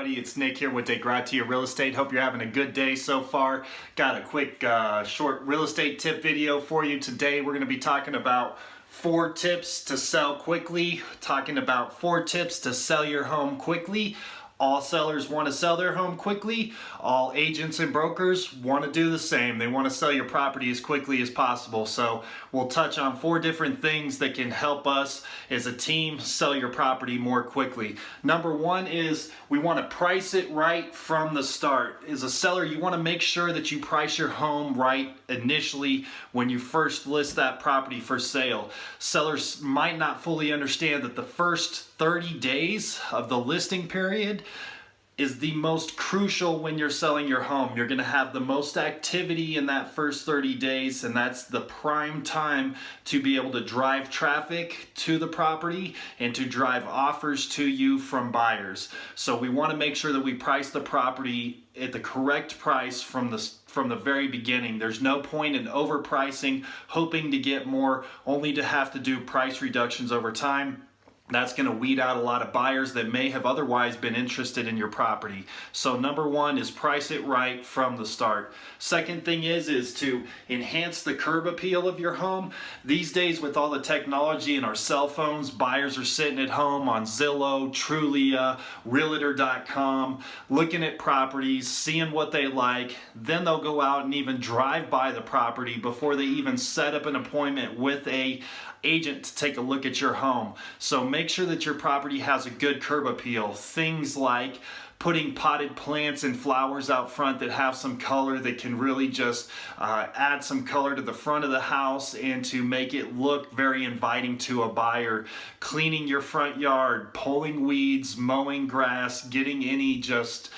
everybody, it's Nick here with Dei Gratia Real Estate. Hope you're having a good day so far. Got a quick short real estate tip video for you today. We're going to be talking about 4 tips to sell quickly, talking about 4 tips to sell your home quickly. All sellers want to sell their home quickly. All agents and brokers want to do the same. They want to sell your property as quickly as possible. So we'll touch on 4 different things that can help us as a team sell your property more quickly. Number 1 is we want to price it right from the start. As a seller, you want to make sure that you price your home right initially when you first list that property for sale. Sellers might not fully understand that the first 30 days of the listing period is the most crucial when you're selling your home. You're going to have the most activity in that first 30 days, and that's the prime time to be able to drive traffic to the property and to drive offers to you from buyers. So we want to make sure that we price the property at the correct price from the very beginning. There's no point in overpricing, hoping to get more, only to have to do price reductions over time. That's going to weed out a lot of buyers that may have otherwise been interested in your property. So number 1 is price it right from the start. Second thing is to enhance the curb appeal of your home. These days with all the technology and our cell phones, buyers are sitting at home on Zillow, Trulia, Realtor.com, looking at properties, seeing what they like. Then they'll go out and even drive by the property before they even set up an appointment with a agent to take a look at your home. So make sure that your property has a good curb appeal. Things like putting potted plants and flowers out front that have some color that can really just add some color to the front of the house and to make it look very inviting to a buyer. Cleaning your front yard, pulling weeds, mowing grass, getting any just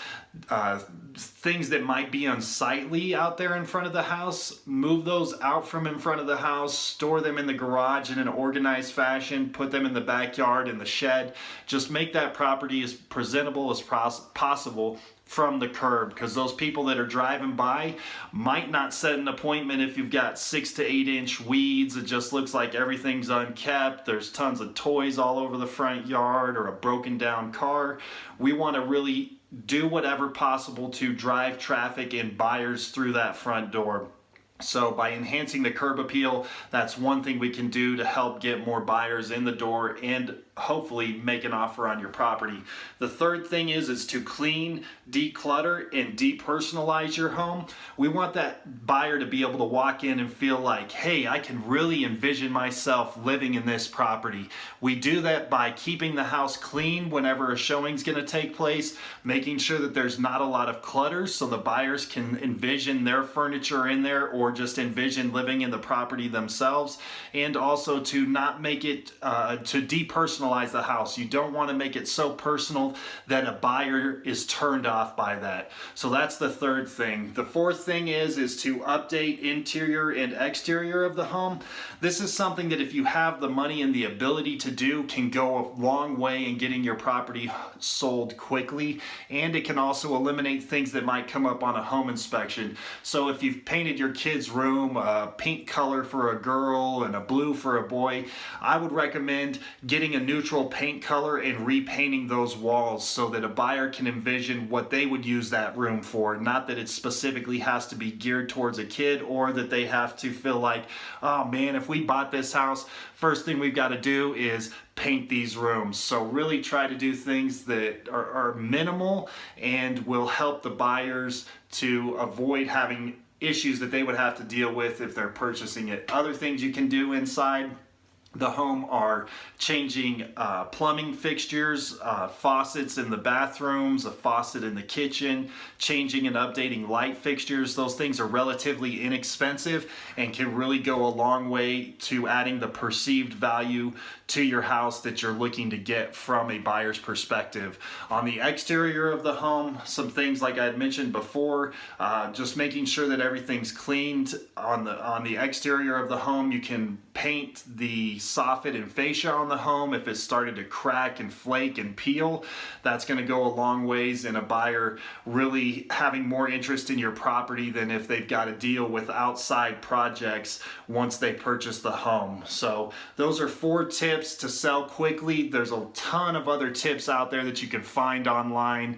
things that might be unsightly out there in front of the house, move those out from in front of the house, store them in the garage in an organized fashion, put them in the backyard, in the shed. Just make that property as presentable as possible from the curb, because those people that are driving by might not set an appointment if you've got 6 to 8 inch weeds. It just looks like everything's unkept. There's tons of toys all over the front yard or a broken down car. We want to really do whatever possible to drive traffic and buyers through that front door. So by enhancing the curb appeal, that's one thing we can do to help get more buyers in the door and hopefully make an offer on your property. The third thing is to clean, declutter, and depersonalize your home. We want that buyer to be able to walk in and feel like, hey, I can really envision myself living in this property. We do that by keeping the house clean whenever a showing's going to take place, making sure that there's not a lot of clutter so the buyers can envision their furniture in there or just envision living in the property themselves, and also to not make it, to depersonalize the house. You don't want to make it so personal that a buyer is turned off by that. So that's the third thing. The fourth thing is to update interior and exterior of the home. This is something that if you have the money and the ability to do, can go a long way in getting your property sold quickly, and it can also eliminate things that might come up on a home inspection. So if you've painted your kid's room a pink color for a girl and a blue for a boy, I would recommend getting a neutral paint color and repainting those walls so that a buyer can envision what they would use that room for. Not that it specifically has to be geared towards a kid, or that they have to feel like, oh man, if we bought this house, first thing we've got to do is paint these rooms. So really try to do things that are minimal and will help the buyers to avoid having issues that they would have to deal with if they're purchasing it. Other things you can do inside the home are changing plumbing fixtures, faucets in the bathrooms, a faucet in the kitchen, changing and updating light fixtures. Those things are relatively inexpensive and can really go a long way to adding the perceived value to your house that you're looking to get from a buyer's perspective. On the exterior of the home, some things like I had mentioned before, just making sure that everything's cleaned on the exterior of the home. You can paint the soffit and fascia on the home, if it's started to crack and flake and peel, that's going to go a long ways in a buyer really having more interest in your property than if they've got to deal with outside projects once they purchase the home. So those are 4 tips to sell quickly. There's a ton of other tips out there that you can find online.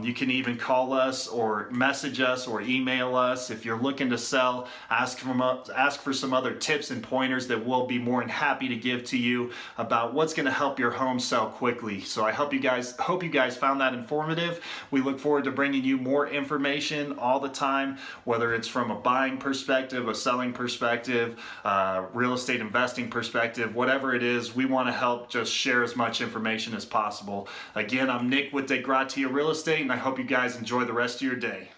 You can even call us or message us or email us. If you're looking to sell, ask for some other tips and pointers that we'll be more than happy to give to you about what's going to help your home sell quickly. So I hope you guys found that informative. We look forward to bringing you more information all the time, whether it's from a buying perspective, a selling perspective, real estate investing perspective, whatever it is. We want to help just share as much information as possible. Again, I'm Nick with Dei Gratia Real Estate, and I hope you guys enjoy the rest of your day.